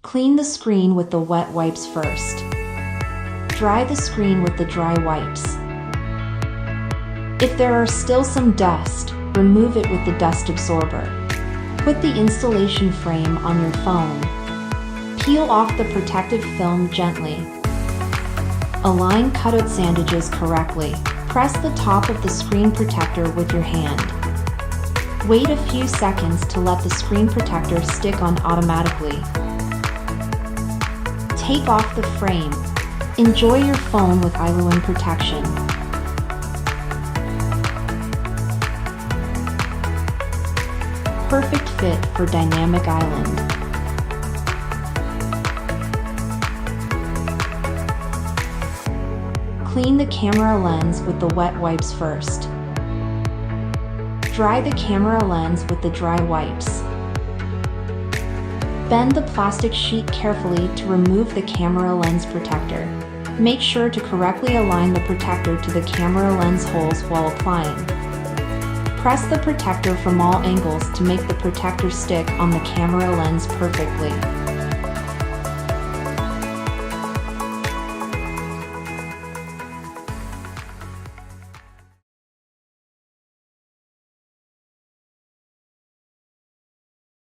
Clean the screen with the wet wipes first. Dry the screen with the dry wipes. If there are still some dust, remove it with the dust absorber. Put the installation frame on your phone. Peel off the protective film gently. Align cutout sandages correctly. Press the top of the screen protector with your hand. Wait a few seconds to let the screen protector stick on automatically. Take off the frame. Enjoy your phone with Ailun protection. Perfect fit for dynamic island. Clean the camera lens with the wet wipes first. Dry the camera lens with the dry wipes. Bend the plastic sheet carefully to remove the camera lens protector. Make sure to correctly align the protector to the camera lens holes while applying. Press the protector from all angles to make the protector stick on the camera lens perfectly.